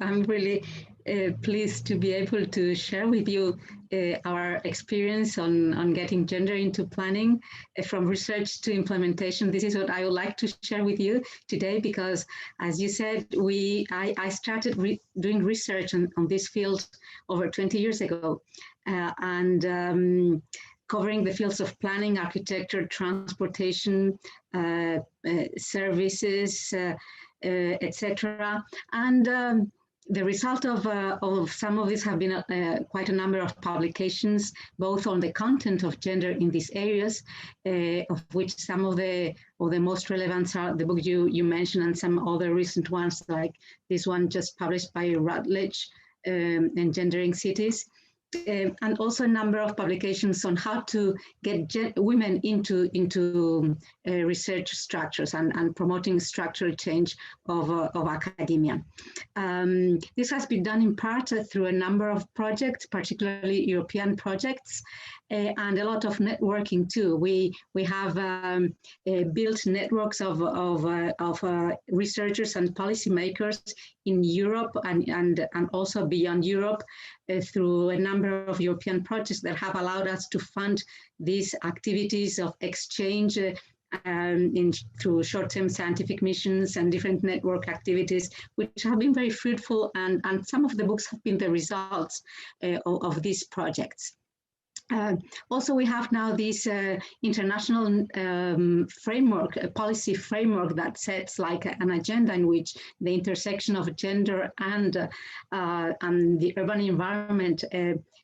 I'm really pleased to be able to share with you our experience on getting gender into planning from research to implementation. This is what I would like to share with you today because, as you said, I started doing research on this field over 20 years ago and covering the fields of planning, architecture, transportation, services, etc. And the result of some of these have been quite a number of publications, both on the content of gender in these areas, of which some of the most relevant are the book you mentioned and some other recent ones, like this one just published by Routledge, Engendering Cities. And also a number of publications on how to get women into research structures and promoting structural change of academia. This has been done in part through a number of projects, particularly European projects, and a lot of networking too. We have built networks of researchers and policymakers in Europe and also beyond Europe through a number of European projects that have allowed us to fund these activities of exchange through short-term scientific missions and different network activities, which have been very fruitful, and some of the books have been the results of these projects. Also, we have now this international framework, a policy framework that sets like an agenda in which the intersection of gender and the urban environment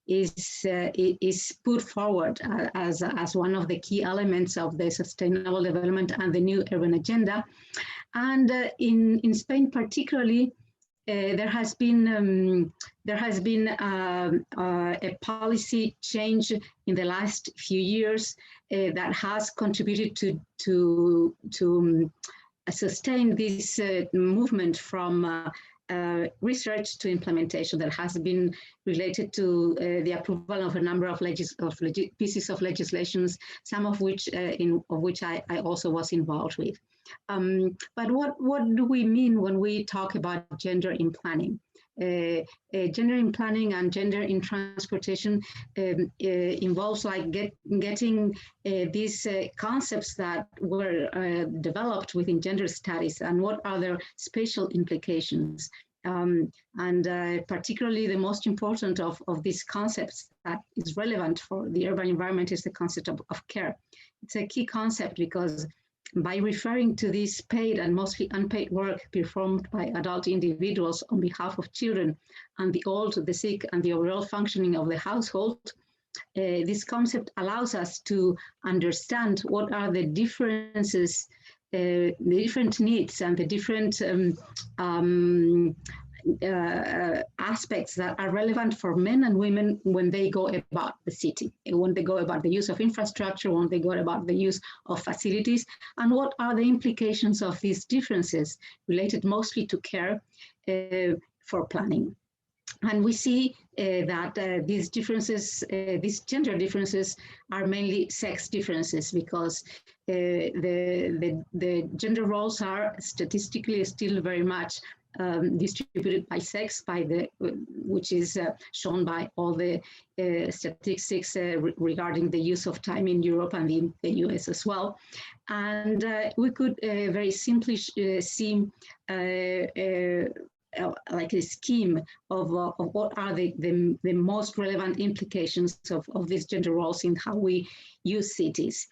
is put forward as one of the key elements of the sustainable development and the new urban agenda. And in Spain, particularly, there has been a policy change in the last few years that has contributed to sustain this movement from research to implementation that has been related to the approval of a number of pieces of legislations, some of which I also was involved with. But what do we mean when we talk about gender in planning? Gender in planning and gender in transportation involves like getting these concepts that were developed within gender studies and what are their spatial implications. And particularly the most important of these concepts that is relevant for the urban environment is the concept of care. It's a key concept because by referring to this paid and mostly unpaid work performed by adult individuals on behalf of children and the old, the sick, and the overall functioning of the household, this concept allows us to understand what are the differences, the different needs and the different aspects that are relevant for men and women when they go about the city, when they go about the use of infrastructure, when they go about the use of facilities, and what are the implications of these differences related mostly to care for planning. And we see that these differences, these gender differences, are mainly sex differences because the gender roles are statistically still very much distributed by sex, which is shown by all the statistics regarding the use of time in Europe and in the US as well. And we could very simply see like a scheme of what are the most relevant implications of these gender roles in how we use cities.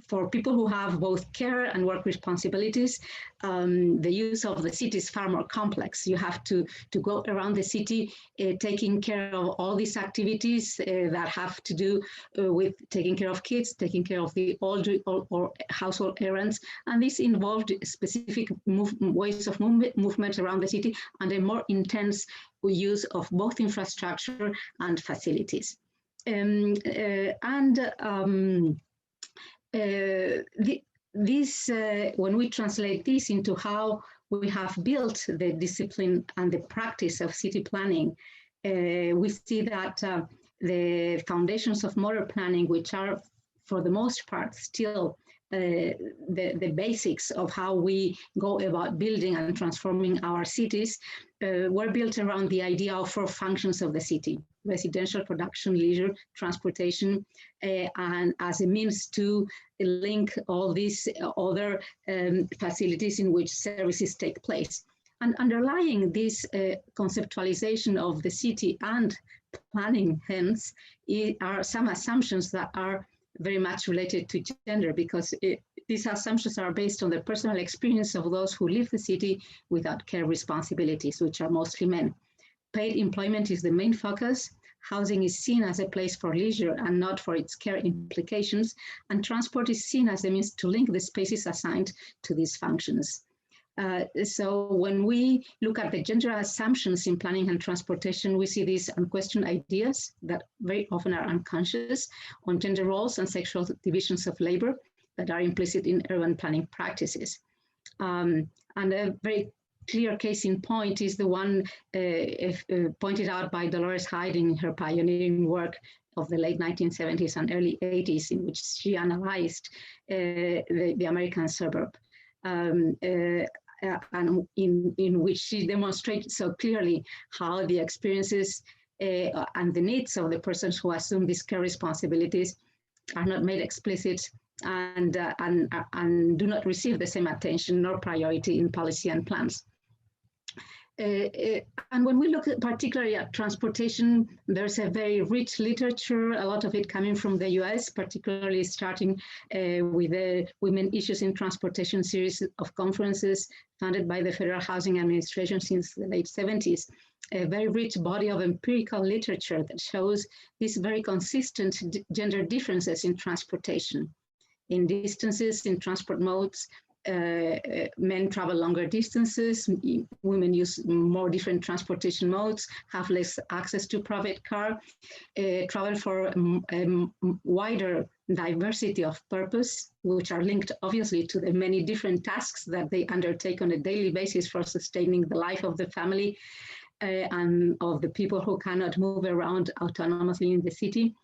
For people who have both care and work responsibilities, the use of the city is far more complex. You have to go around the city taking care of all these activities that have to do with taking care of kids, taking care of the older or household errands. And this involved specific ways of movement around the city and a more intense use of both infrastructure and facilities. When we translate this into how we have built the discipline and the practice of city planning, we see that the foundations of modern planning, which are for the most part still the basics of how we go about building and transforming our cities were built around the idea of 4 functions of the city: residential, production, leisure, transportation, and as a means to link all these other facilities in which services take place. And underlying this conceptualization of the city and planning, hence, are some assumptions that are very much related to gender, because these assumptions are based on the personal experience of those who live the city without care responsibilities, which are mostly men. Paid employment is the main focus. Housing is seen as a place for leisure and not for its care implications, and transport is seen as a means to link the spaces assigned to these functions. So when we look at the gender assumptions in planning and transportation, we see these unquestioned ideas that very often are unconscious on gender roles and sexual divisions of labor that are implicit in urban planning practices. And a very clear case in point is the one pointed out by Dolores Hyde in her pioneering work of the late 1970s and early 80s, in which she analyzed the American suburb. And in which she demonstrated so clearly how the experiences and the needs of the persons who assume these care responsibilities are not made explicit and do not receive the same attention nor priority in policy and plans. And when we look particularly at transportation, there's a very rich literature, a lot of it coming from the US, particularly starting with the Women Issues in Transportation series of conferences funded by the Federal Housing Administration since the late 70s. A very rich body of empirical literature that shows these very consistent gender differences in transportation, in distances, in transport modes. Men travel longer distances, women use more different transportation modes, have less access to private car, travel for a wider diversity of purpose, which are linked obviously to the many different tasks that they undertake on a daily basis for sustaining the life of the family and of the people who cannot move around autonomously in the city.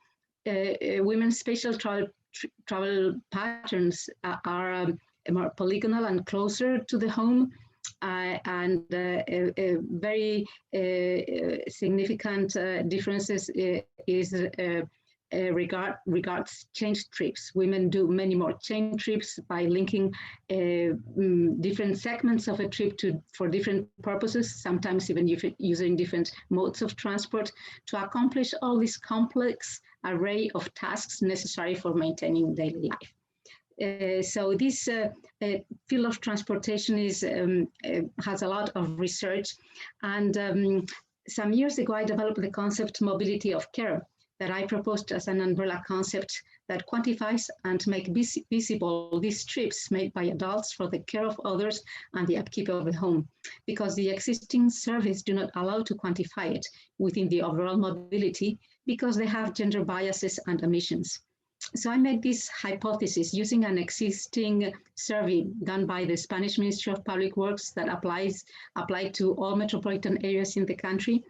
Women's spatial travel patterns are more polygonal and closer to the home, and very significant differences is regards change trips. Women do many more change trips by linking different segments of a trip for different purposes, sometimes even using different modes of transport to accomplish all this complex array of tasks necessary for maintaining daily life. So this field of transportation has a lot of research, and some years ago I developed the concept mobility of care that I proposed as an umbrella concept that quantifies and makes visible these trips made by adults for the care of others and the upkeep of the home, because the existing surveys do not allow to quantify it within the overall mobility because they have gender biases and omissions. So I made this hypothesis using an existing survey done by the Spanish Ministry of Public Works that applied to all metropolitan areas in the country.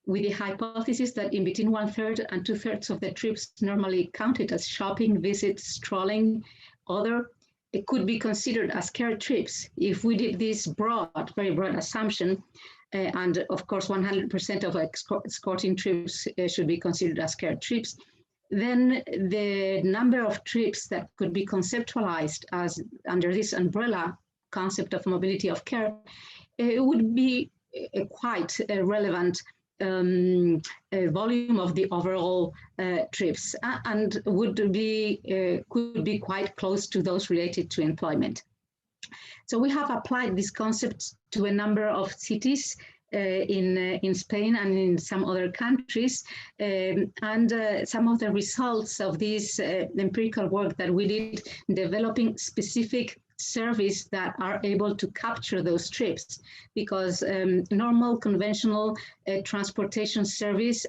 With the hypothesis that in between 1/3 and 2/3 of the trips normally counted as shopping, visits, strolling, it could be considered as care trips. If we did this very broad assumption, and of course 100% of escorting trips should be considered as care trips, then the number of trips that could be conceptualized as under this umbrella concept of mobility of care, it would be quite a relevant volume of the overall trips, and could be quite close to those related to employment. So we have applied this concept to a number of cities in Spain and in some other countries, and some of the results of this empirical work that we did developing specific surveys that are able to capture those trips, because normal conventional transportation surveys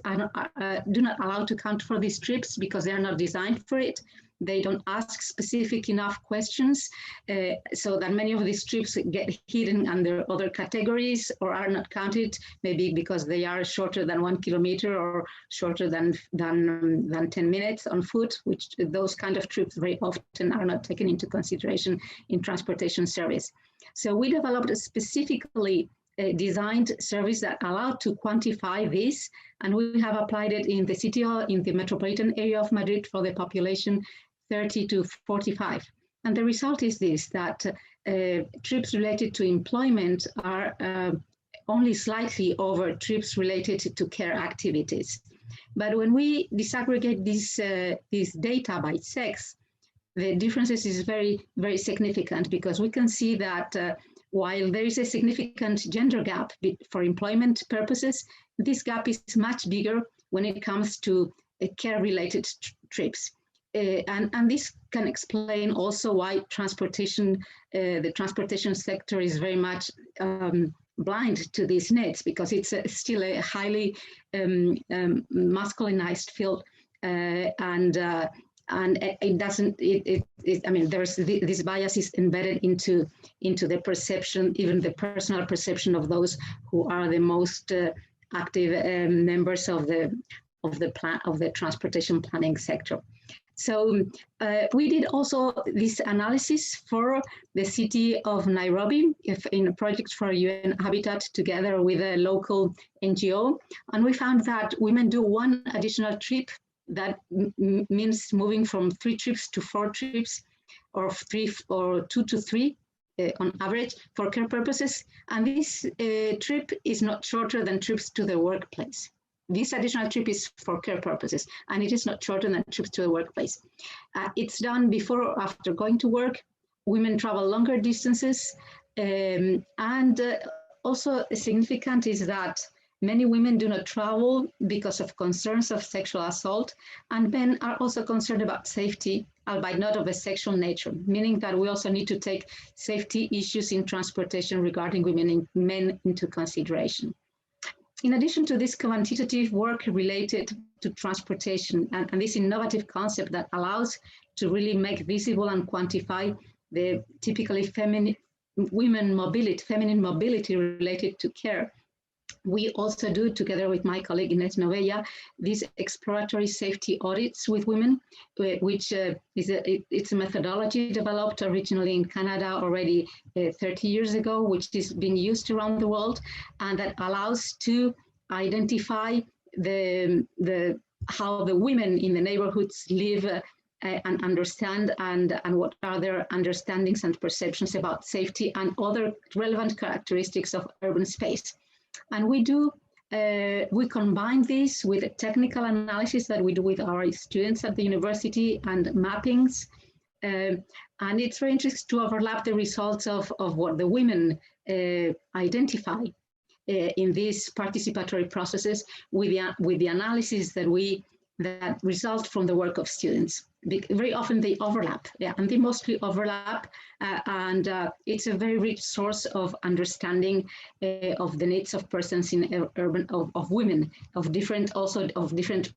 do not allow to count for these trips because they are not designed for it. They don't ask specific enough questions, so that many of these trips get hidden under other categories or are not counted, maybe because they are shorter than 1 kilometer or shorter than 10 minutes on foot, which those kind of trips very often are not taken into consideration in transportation service. So we developed a specifically designed service that allowed to quantify this, and we have applied it in the city, in the metropolitan area of Madrid for the population 30 to 45. And the result is this, that trips related to employment are only slightly over trips related to care activities. But when we disaggregate this data by sex, the differences is very, very significant, because we can see that while there is a significant gender gap for employment purposes, this gap is much bigger when it comes to care-related trips. And this can explain also why the transportation sector is very much blind to these needs, because it's still a highly masculinized field, and it doesn't. I mean, there's this bias is embedded into the perception, even the personal perception of those who are the most active members of the transportation planning sector. So we did also this analysis for the city of Nairobi in a project for UN Habitat together with a local NGO, and we found that women do one additional trip. That means moving from 3 trips to 4 trips, or 2 to 3 on average for care purposes. And this trip is not shorter than trips to the workplace. This additional trip is for care purposes, and it is not shorter than trips to the workplace. It's done before or after going to work. Women travel longer distances, and also significant is that many women do not travel because of concerns of sexual assault, and men are also concerned about safety, albeit not of a sexual nature, meaning that we also need to take safety issues in transportation regarding women and men into consideration. In addition to this quantitative work related to transportation and this innovative concept that allows to really make visible and quantify the typically feminine mobility related to care, we also do, together with my colleague Ines Novella, these exploratory safety audits with women, which it's a methodology developed originally in Canada already 30 years ago, which is being used around the world, and that allows to identify how the women in the neighborhoods live and understand, and what are their understandings and perceptions about safety and other relevant characteristics of urban space. And we combine this with a technical analysis that we do with our students at the university and mappings. And it's very interesting to overlap the results of what the women identify in these participatory processes with the analysis that result from the work of students. Very often they overlap, and they mostly overlap, and it's a very rich source of understanding of the needs of persons in urban, of women, of different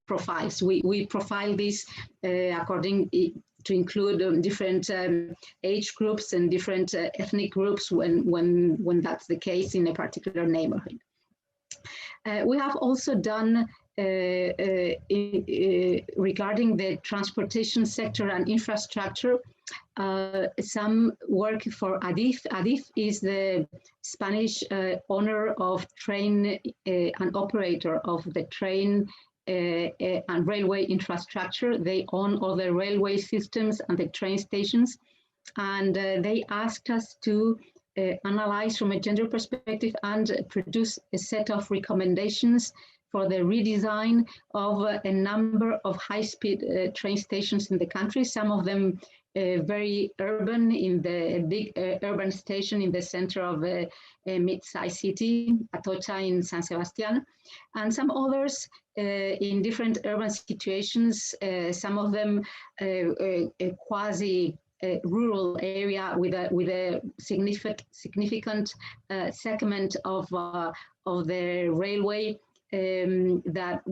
profiles. We profile this according to include different age groups and different ethnic groups when that's the case in a particular neighborhood. We have also done regarding the transportation sector and infrastructure, some work for ADIF. ADIF is the Spanish owner of train and operator of the train and railway infrastructure. They own all the railway systems and the train stations. And they asked us to analyze from a gender perspective and produce a set of recommendations for the redesign of a number of high-speed train stations in the country, some of them very urban, in the big urban station in the center of a mid-sized city, Atocha in San Sebastián, and some others in different urban situations, some of them a quasi rural area with a significant segment of the railway that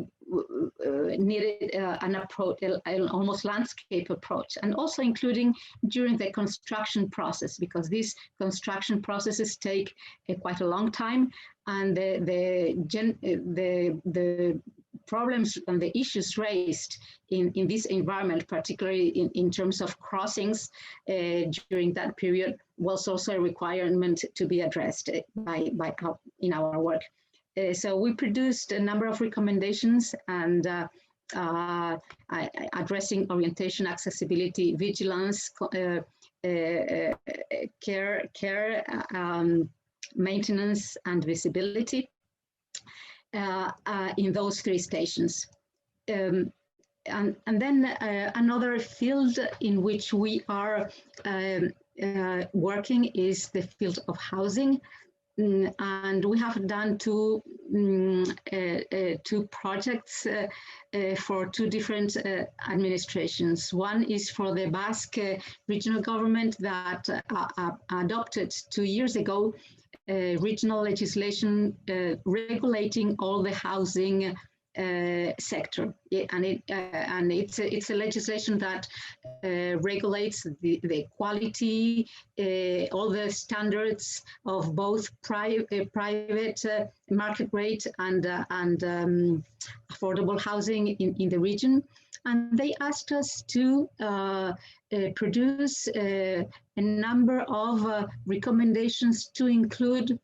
needed an approach, an almost landscape approach, and also including during the construction process, because these construction processes take quite a long time, and the problems and the issues raised in this environment, particularly in terms of crossings during that period, was also a requirement to be addressed in our work. So we produced a number of recommendations and addressing orientation, accessibility, vigilance, care, maintenance, and visibility in those three stations. And then another field in which we are working is the field of housing. And we have done two projects for two different administrations. One is for the Basque regional government that adopted 2 years ago regional legislation regulating all the housing sector, and it's a legislation that regulates the quality, all the standards of both private market rate and affordable housing in the region. And they asked us to produce a number of recommendations to include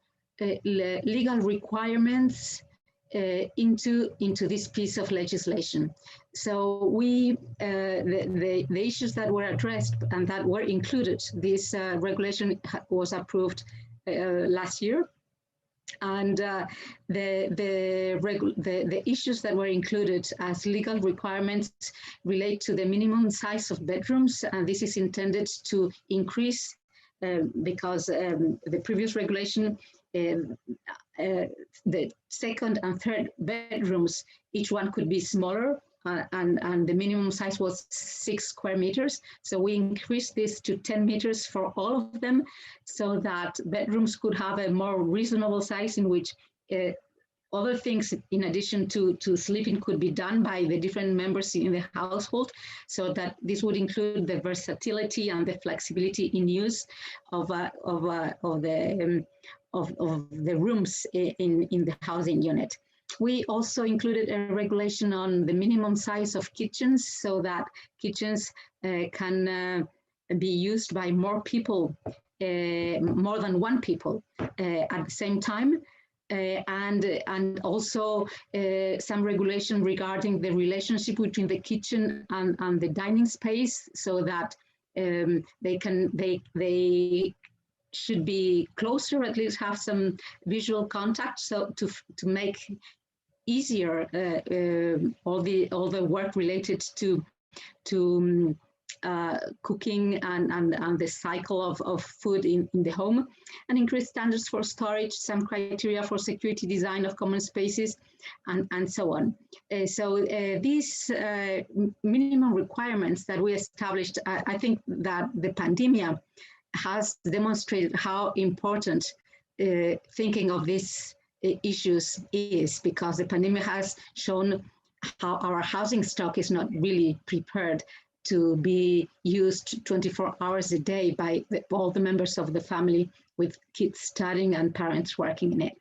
legal requirements into this piece of legislation. So we, the issues that were addressed and that were included, this regulation was approved last year. And the issues that were included as legal requirements relate to the minimum size of bedrooms. And this is intended to increase because the previous regulation, the second and third bedrooms, each one could be smaller, and the minimum size was 6 square meters. So we increased this to 10 meters for all of them, so that bedrooms could have a more reasonable size in which other things in addition to sleeping could be done by the different members in the household, so that this would include the versatility and the flexibility in use of the rooms in the housing unit. We also included a regulation on the minimum size of kitchens, so that kitchens can be used by more people, more than one people at the same time. And also some regulation regarding the relationship between the kitchen and the dining space, so that they should be closer, at least have some visual contact, so to make easier all the work related to cooking and the cycle of food in the home, and increase standards for storage, some criteria for security design of common spaces, and so on. So these minimum requirements that we established, I think that the pandemic has demonstrated how important thinking of these issues is, because the pandemic has shown how our housing stock is not really prepared to be used 24 hours a day by all the members of the family, with kids studying and parents working in it.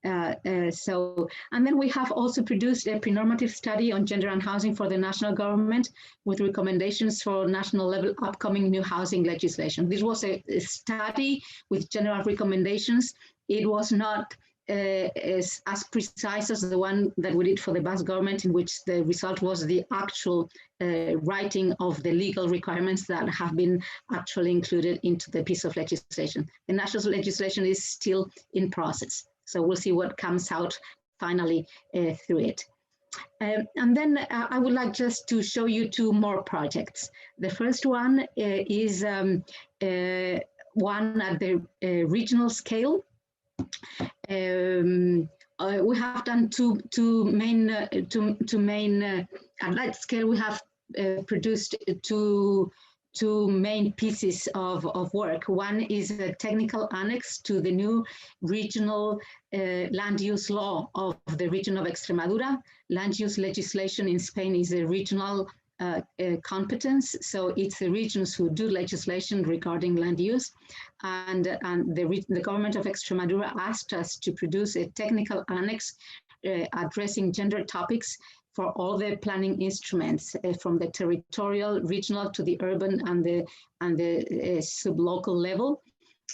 And then we have also produced a pre-normative study on gender and housing for the national government, with recommendations for national level upcoming new housing legislation. This was a study with general recommendations. It was not as precise as the one that we did for the Basque government, in which the result was the actual writing of the legal requirements that have been actually included into the piece of legislation. The national legislation is still in process, so we'll see what comes out finally through it. And then I would like just to show you two more projects. The first one is one at the regional scale. We have done two main at large scale. We have produced two two main pieces of work. One is a technical annex to the new regional land use law of the region of Extremadura. Land use legislation in Spain is a regional competence, so it's the regions who do legislation regarding land use, and the government of Extremadura asked us to produce a technical annex addressing gender topics for all the planning instruments, from the territorial, regional to the urban and the sublocal level.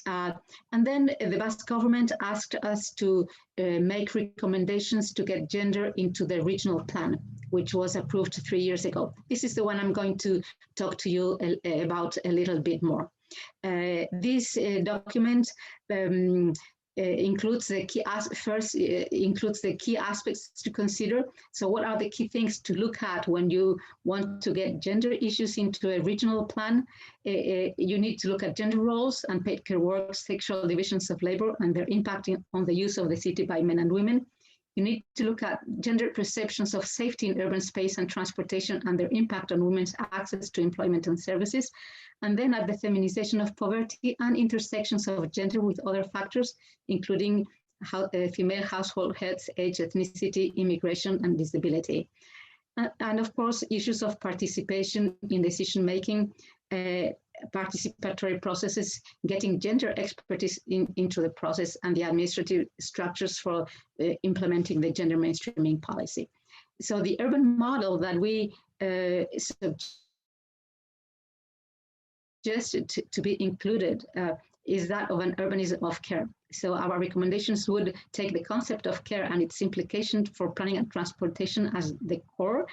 And then the Basque government asked us to make recommendations to get gender into the regional plan, which was approved 3 years ago. This is the one I'm going to talk to you about a little bit more. This document includes the key aspects to consider. So what are the key things to look at when you want to get gender issues into a regional plan? You need to look at gender roles, unpaid care work, sexual divisions of labor, and their impact on the use of the city by men and women. You need to look at gender perceptions of safety in urban space and transportation and their impact on women's access to employment and services. And then at the feminization of poverty and intersections of gender with other factors, including female household heads, age, ethnicity, immigration, and disability. And of course, issues of participation in decision-making, participatory processes, getting gender expertise into the process, and the administrative structures for implementing the gender mainstreaming policy. So the urban model that we suggested to be included is that of an urbanism of care. So our recommendations would take the concept of care and its implications for planning and transportation as the core,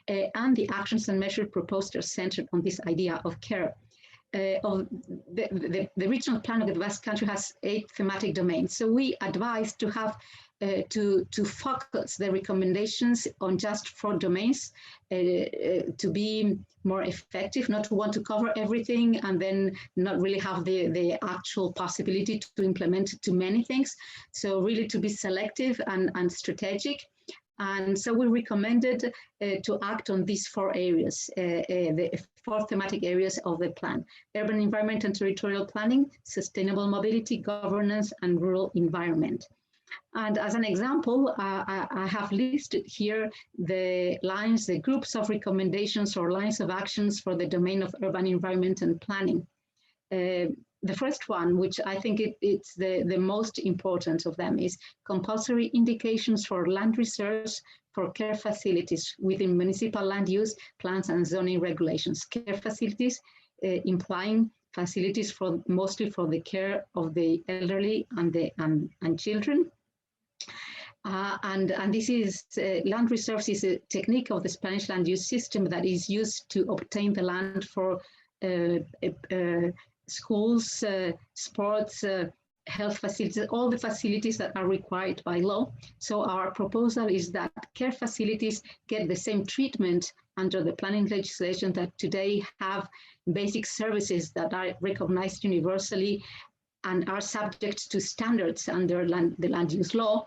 and the actions and measures proposed are centered on this idea of care. The regional plan of the Basque Country has 8 thematic domains. So we advise to have to focus the recommendations on just 4 domains to be more effective, not to want to cover everything and then not really have the actual possibility to implement too many things. So really to be selective and strategic. And so we recommended to act on these 4 areas, the 4 thematic areas of the plan: urban environment and territorial planning, sustainable mobility, governance, and rural environment. And as an example, I have listed here the lines, the groups of recommendations or lines of actions for the domain of urban environment and planning. The first one, which I think it's the most important of them, is compulsory indications for land reserves for care facilities within municipal land use plans and zoning regulations. Care facilities implying facilities mostly for the care of the elderly and children. And this is land reserves is a technique of the Spanish land use system that is used to obtain the land for schools, sports, health facilities, all the facilities that are required by law. So our proposal is that care facilities get the same treatment under the planning legislation that today have basic services that are recognized universally and are subject to standards under the land use law,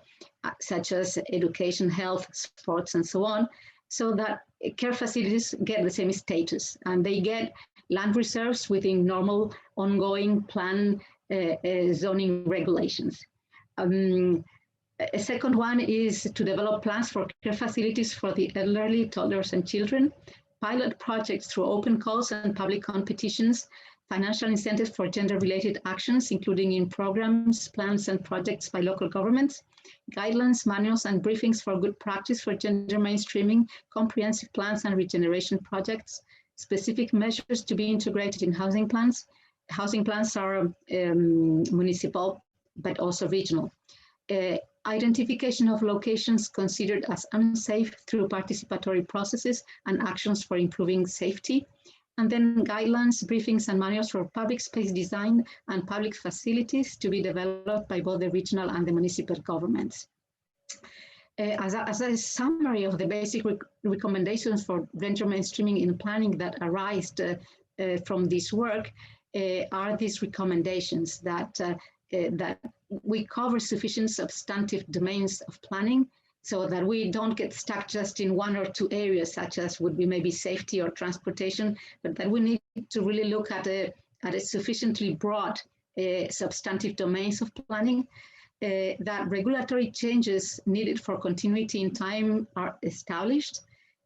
such as education, health, sports, and so on, so that care facilities get the same status, and they get land reserves within normal ongoing plan zoning regulations. A second one is to develop plans for care facilities for the elderly, toddlers, and children, pilot projects through open calls and public competitions, financial incentives for gender-related actions, including in programs, plans, and projects by local governments, guidelines, manuals, and briefings for good practice for gender mainstreaming, comprehensive plans and regeneration projects, specific measures to be integrated in housing plans. Housing plans are municipal, but also regional. Identification of locations considered as unsafe through participatory processes and actions for improving safety. And then guidelines, briefings, and manuals for public space design and public facilities to be developed by both the regional and the municipal governments. As a summary of the basic recommendations for gender mainstreaming in planning that arise from this work are these recommendations that we cover sufficient substantive domains of planning, so that we don't get stuck just in one or two areas, such as would be maybe safety or transportation, but that we need to really look at a sufficiently broad substantive domains of planning, that regulatory changes needed for continuity in time are established,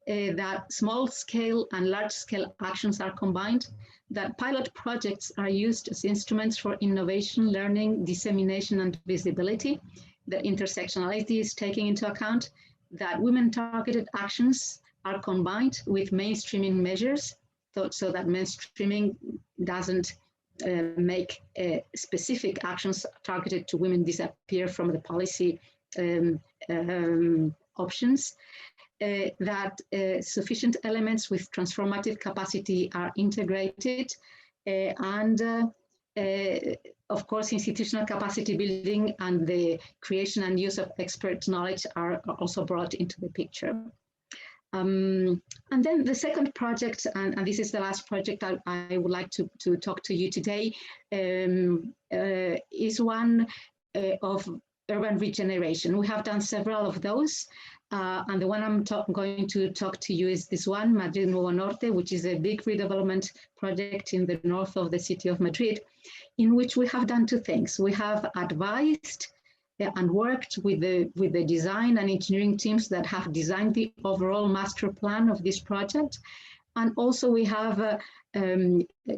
that small-scale and large-scale actions are combined, that pilot projects are used as instruments for innovation, learning, dissemination, and visibility, that intersectionality is taken into account, that women-targeted actions are combined with mainstreaming measures, so that mainstreaming doesn't make specific actions targeted to women disappear from the policy options, that sufficient elements with transformative capacity are integrated, and of course, institutional capacity building and the creation and use of expert knowledge are also brought into the picture. And then the second project, and this is the last project I would like to talk to you today, is one of urban regeneration. We have done several of those, and the one I'm going to talk to you is this one, Madrid Nuevo Norte, which is a big redevelopment project in the north of the city of Madrid, in which we have done two things. We have advised and worked with the design and engineering teams that have designed the overall master plan of this project. And also we have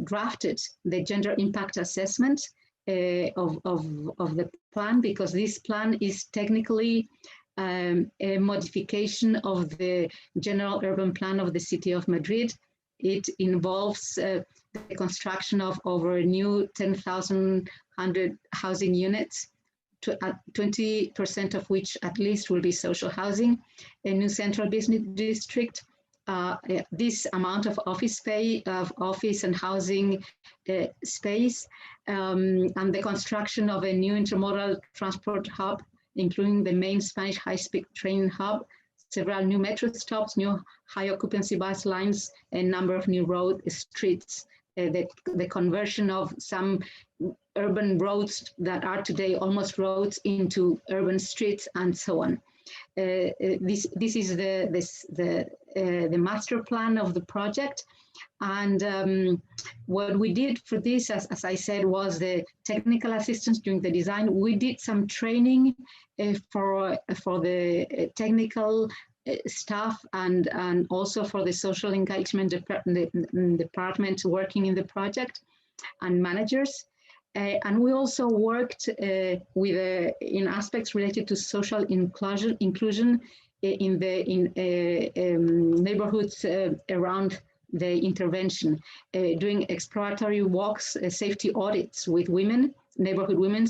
drafted the gender impact assessment of the plan, because this plan is technically a modification of the general urban plan of the city of Madrid. It involves the construction of over a new 10,100 housing units, 20% of which at least will be social housing, a new central business district, this amount of office and housing space, and the construction of a new intermodal transport hub, including the main Spanish high-speed train hub, several new metro stops, new high occupancy bus lines, a number of new road streets, the conversion of some urban roads that are today almost roads into urban streets, and so on. This is the master plan of the project, and what we did for this, as I said, was the technical assistance during the design. We did some training for the technical staff and also for the social engagement department working in the project and managers. And we also worked in aspects related to social inclusion in neighborhoods around the intervention, doing exploratory walks, safety audits with women, neighborhood women,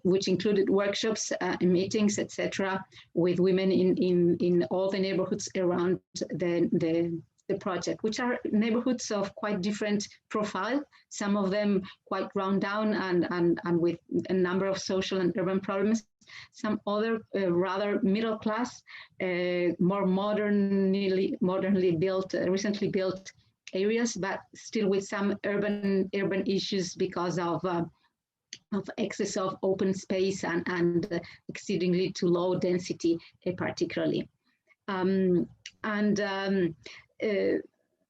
which included workshops, meetings, etc., with women in all the neighborhoods around the project, which are neighborhoods of quite different profile, some of them quite run down and with a number of social and urban problems, some other rather middle class, more modernly built, recently built areas, but still with some urban issues because of excess of open space and exceedingly too low density, particularly.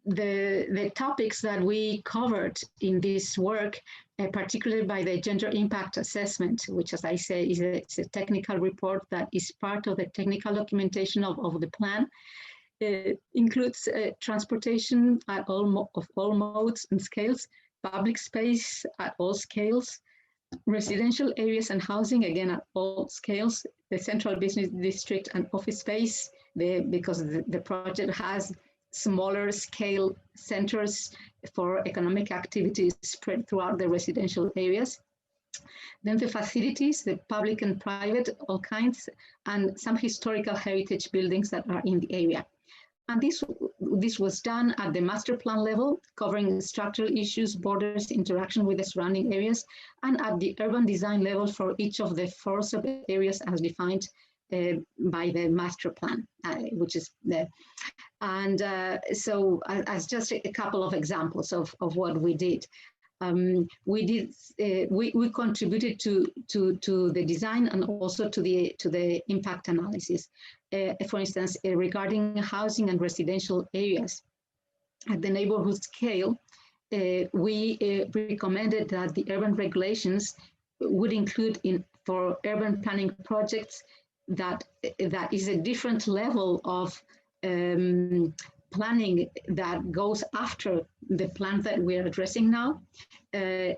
The topics that we covered in this work, particularly by the gender impact assessment, which, as I say, is a technical report that is part of the technical documentation of the plan, includes transportation at all modes and scales, public space at all scales, residential areas and housing, again at all scales, the central business district and office space, because the project has smaller scale centers for economic activities spread throughout the residential areas. Then the facilities, the public and private, all kinds, and some historical heritage buildings that are in the area. And this was done at the master plan level, covering structural issues, borders, interaction with the surrounding areas, and at the urban design level for each of the 4 sub-areas as defined by the master plan, which is there. And so as just a couple of examples of what we did. We contributed to the design and also to the impact analysis. For instance, regarding housing and residential areas at the neighborhood scale, we recommended that the urban regulations would include for urban planning projects that is a different level of planning that goes after the plan that we're addressing now.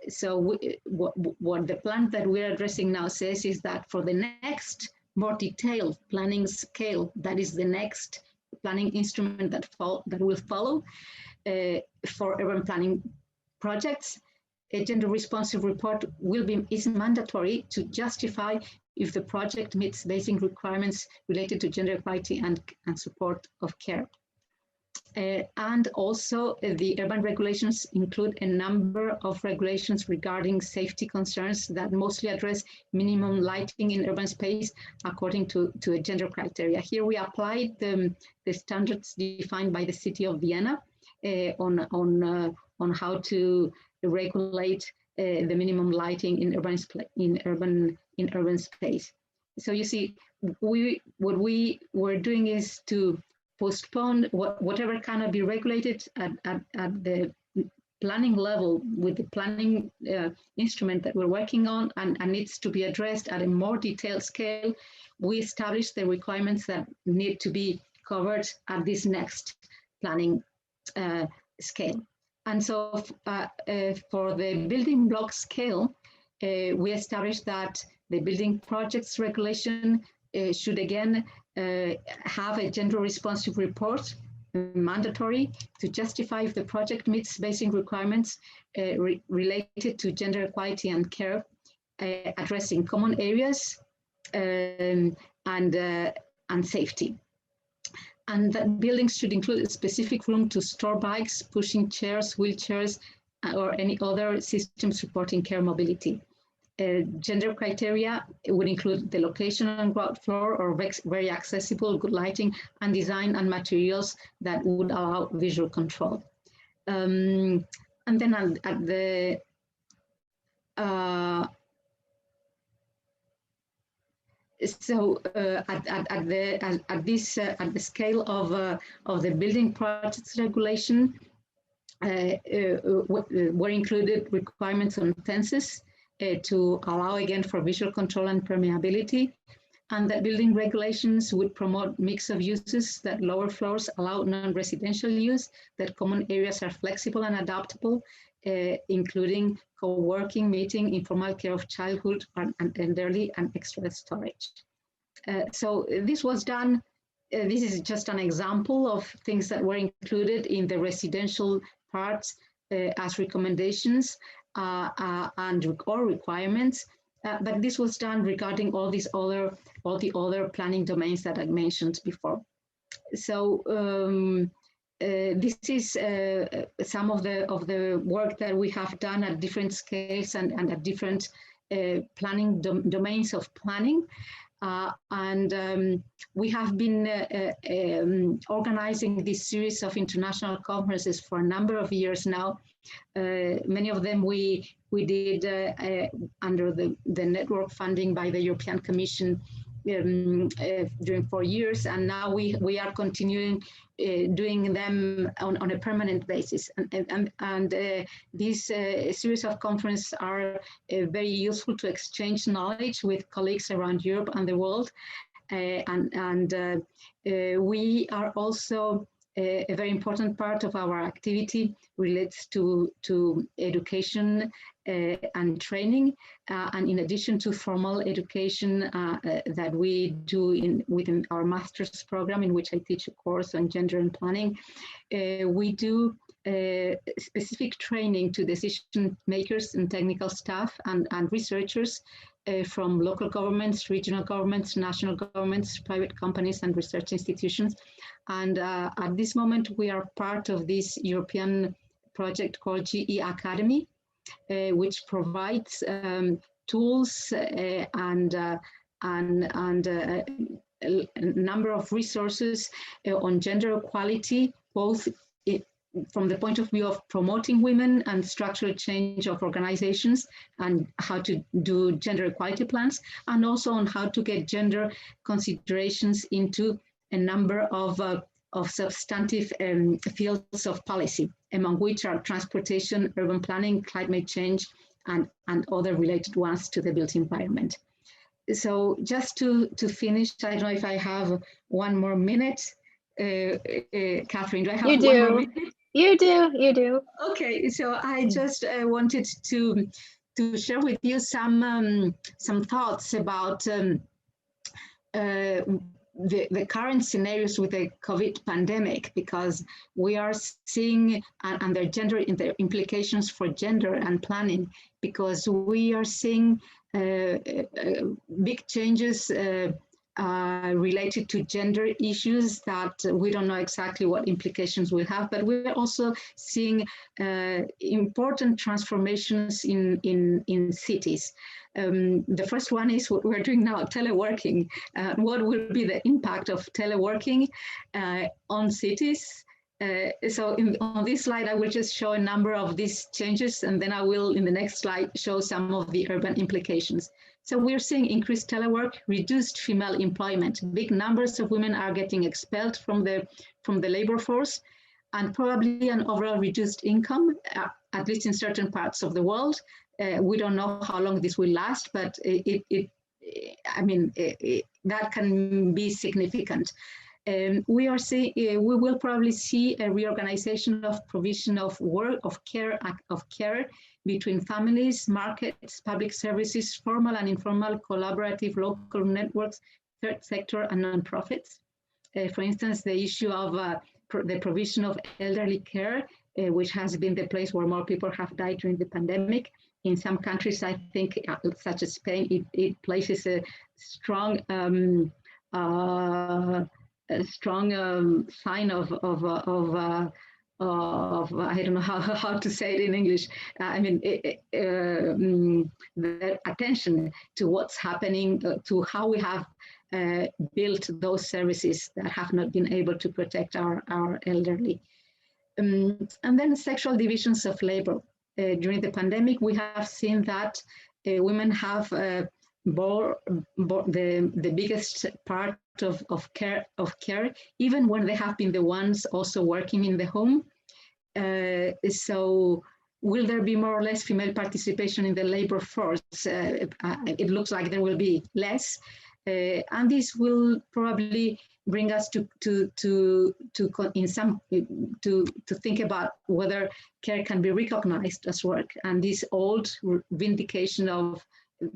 So what the plan that we're addressing now says is that for the next more detailed planning scale, that is the next planning instrument that will follow for urban planning projects, a gender responsive report is mandatory to justify if the project meets basic requirements related to gender equality and support of care. And also the urban regulations include a number of regulations regarding safety concerns that mostly address minimum lighting in urban space according to a gender criteria. Here we applied the standards defined by the city of Vienna on how to regulate the minimum lighting in urban space. So you see, what we were doing is to postpone whatever cannot be regulated at the planning level with the planning instrument that we're working on and needs to be addressed at a more detailed scale. We established the requirements that need to be covered at this next planning scale. And so for the building block scale, we established that the building projects regulation should again have a gender responsive report, mandatory, to justify if the project meets basic requirements related to gender equality and care, addressing common areas and safety. And that buildings should include a specific room to store bikes, pushing chairs, wheelchairs, or any other system supporting care mobility. Gender criteria would include the location on ground floor or very accessible, good lighting, and design and materials that would allow visual control. And then at the at the scale of the building projects regulation, were included requirements on fences to allow again for visual control and permeability, and that building regulations would promote mix of uses, that lower floors allow non-residential use, that common areas are flexible and adaptable, including co-working, meeting, informal care of childhood, and elderly, and extra storage. So this was done. This is just an example of things that were included in the residential parts as recommendations or requirements, but this was done regarding all the other planning domains that I mentioned before. So this is some of the work that we have done at different scales and at different planning domains of planning. We have been organizing this series of international conferences for a number of years now. Many of them we did under the network funding by the European Commission during 4 years, and now we are continuing doing them on a permanent basis. And these series of conferences are very useful to exchange knowledge with colleagues around Europe and the world. We are also a very important part of our activity relates to education and training, and in addition to formal education that we do within our master's program, in which I teach a course on gender and planning, we do specific training to decision makers and technical staff and researchers from local governments, regional governments, national governments, private companies, and research institutions. And at this moment, we are part of this European project called GE Academy, which provides tools and a number of resources on gender equality, both from the point of view of promoting women and structural change of organizations and how to do gender equality plans, and also on how to get gender considerations into a number of substantive fields of policy, among which are transportation, urban planning, climate change, and other related ones to the built environment. So just to finish, I don't know if I have one more minute. Catherine, do I have one more minute? You do. Okay, so I just wanted to share with you some thoughts about the current scenarios with the COVID pandemic, because we are seeing and their implications for gender and planning, because we are seeing big changes related to gender issues that we don't know exactly what implications will have, but we're also seeing important transformations in cities. The first one is what we're doing now, teleworking. What will be the impact of teleworking on cities? So on this slide, I will just show a number of these changes, and then I will, in the next slide, show some of the urban implications. So we're seeing increased telework, reduced female employment. Big numbers of women are getting expelled from the labor force, and probably an overall reduced income, at least in certain parts of the world. We don't know how long this will last, but that can be significant. We will probably see a reorganization of provision of work, of care between families, markets, public services, formal and informal, collaborative local networks, third sector, and nonprofits. For instance, the issue of the provision of elderly care, which has been the place where more people have died during the pandemic. In some countries, I think, such as Spain, it places a strong sign of I don't know how to say it in English. The attention to what's happening, to how we have built those services that have not been able to protect our elderly. And then sexual divisions of labor. During the pandemic, we have seen that women have bore the biggest part of care, even when they have been the ones also working in the home. So will there be more or less female participation in the labor force? It looks like there will be less, and this will probably bring us to think about whether care can be recognized as work, and this old vindication of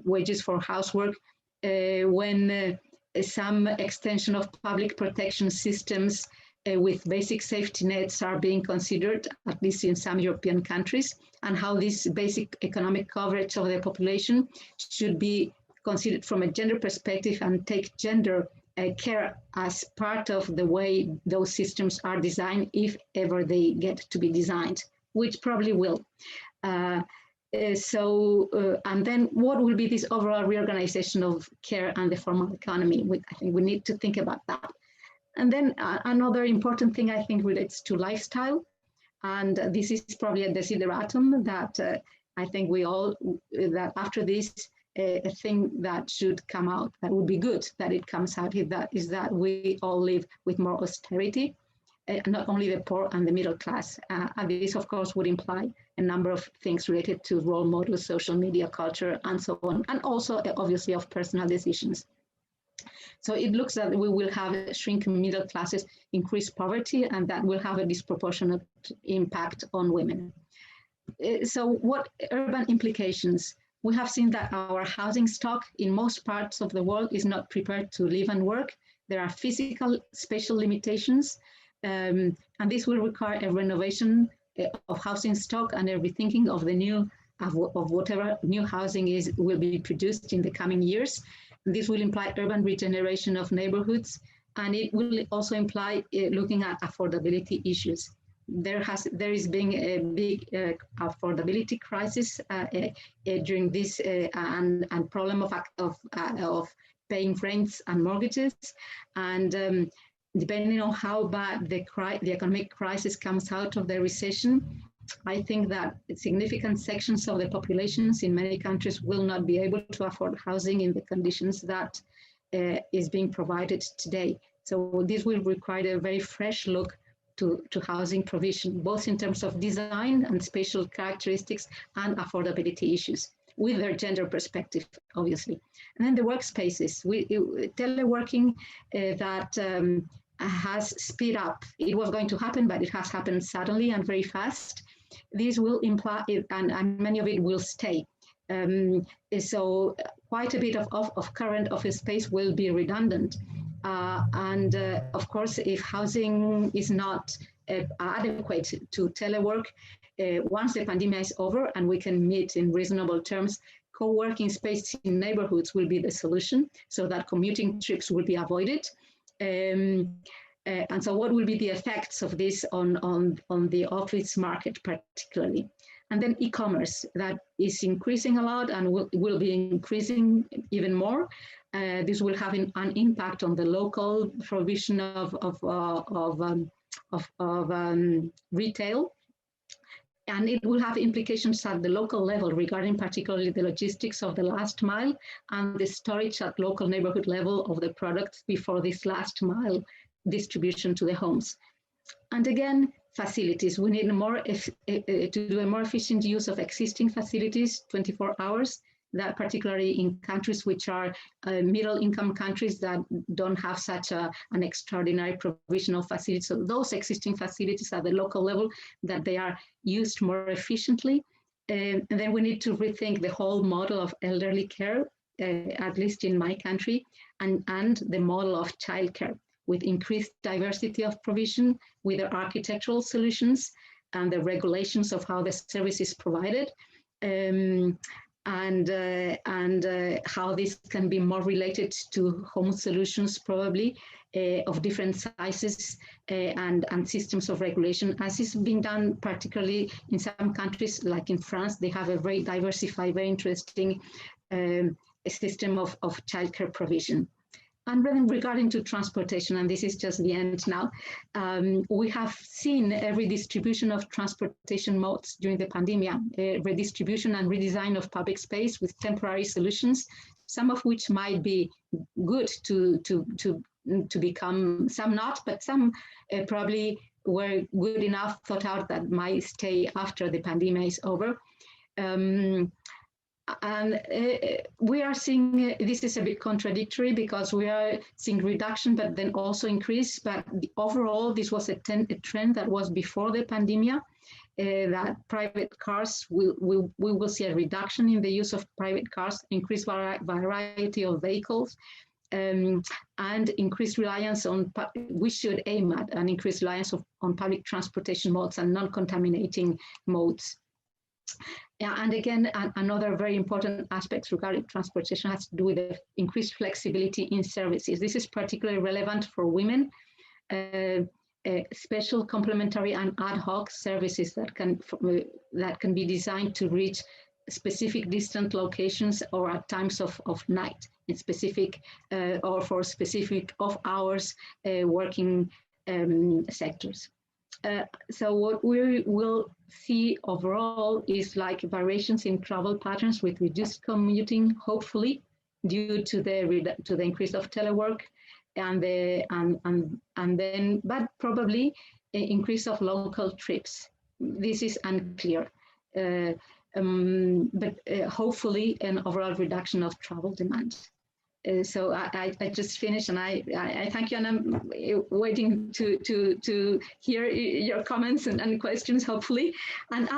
wages for housework, when some extension of public protection systems with basic safety nets are being considered, at least in some European countries, and how this basic economic coverage of the population should be considered from a gender perspective and take gender care as part of the way those systems are designed, if ever they get to be designed, which probably will. And then what will be this overall reorganization of care and the formal economy? I think we need to think about that. And then another important thing, I think, relates to lifestyle. And this is probably a desideratum that I think that after this, a thing that should come out, that would be good that it comes out, is that we all live with more austerity, not only the poor and the middle class. And this, of course, would imply a number of things related to role models, social media culture, and so on, and also, obviously, of personal decisions. So it looks that we will have shrinking middle classes, increased poverty, and that will have a disproportionate impact on women. So what urban implications? We have seen that our housing stock in most parts of the world is not prepared to live and work. There are physical, spatial limitations, and this will require a renovation of housing stock and a rethinking of of whatever new housing will be produced in the coming years. This will imply urban regeneration of neighborhoods, and it will also imply looking at affordability issues. There is being a big affordability crisis during this and problem of paying rents and mortgages, and depending on how bad the economic crisis comes out of the recession, I think that significant sections of the populations in many countries will not be able to afford housing in the conditions that is being provided today. So this will require a very fresh look to housing provision, both in terms of design and spatial characteristics and affordability issues, with their gender perspective, obviously. And then the workspaces, teleworking that has speed up. It was going to happen, but it has happened suddenly and very fast. This will imply, and many of it will stay. So quite a bit of current office space will be redundant. Of course, if housing is not adequate to telework, once the pandemic is over and we can meet in reasonable terms, co-working space in neighborhoods will be the solution so that commuting trips will be avoided. And so what will be the effects of this on the office market particularly? And then e-commerce, that is increasing a lot and will be increasing even more. This will have an impact on the local provision of retail. And it will have implications at the local level regarding particularly the logistics of the last mile and the storage at local neighborhood level of the products before this last mile distribution to the homes. And again, facilities. We need to do a more efficient use of existing facilities, 24 hours, that particularly in countries which are middle income countries that don't have such an extraordinary provision of facilities. So those existing facilities at the local level, that they are used more efficiently. And then we need to rethink the whole model of elderly care, at least in my country, and the model of childcare, with increased diversity of provision, with the architectural solutions and the regulations of how the service is provided, and how this can be more related to home solutions, probably, of different sizes and systems of regulation, as is being done particularly in some countries, like in France. They have a very diversified, very interesting system of childcare provision. And then regarding to transportation, and this is just the end now, we have seen a redistribution of transportation modes during the pandemic, redistribution and redesign of public space with temporary solutions, some of which might be good to become, some not, but some probably were good enough, thought out, that might stay after the pandemic is over. And we are seeing, this is a bit contradictory because we are seeing reduction, but then also increase. But overall, this was a trend that was before the pandemic, that private cars, we will see a reduction in the use of private cars, increased variety of vehicles, and increased reliance on, we should aim at an increased reliance on public transportation modes and non-contaminating modes. And again, another very important aspect regarding transportation has to do with the increased flexibility in services. This is particularly relevant for women. Special complementary and ad hoc services that can be designed to reach specific distant locations or at times of night, in specific or for specific off-hours working sectors. So what we will see overall is like variations in travel patterns with reduced commuting, hopefully due to the increase of telework, but probably an increase of local trips. This is unclear, but hopefully an overall reduction of travel demand. So I just finished, and I thank you, and I'm waiting to hear your comments and questions, hopefully. And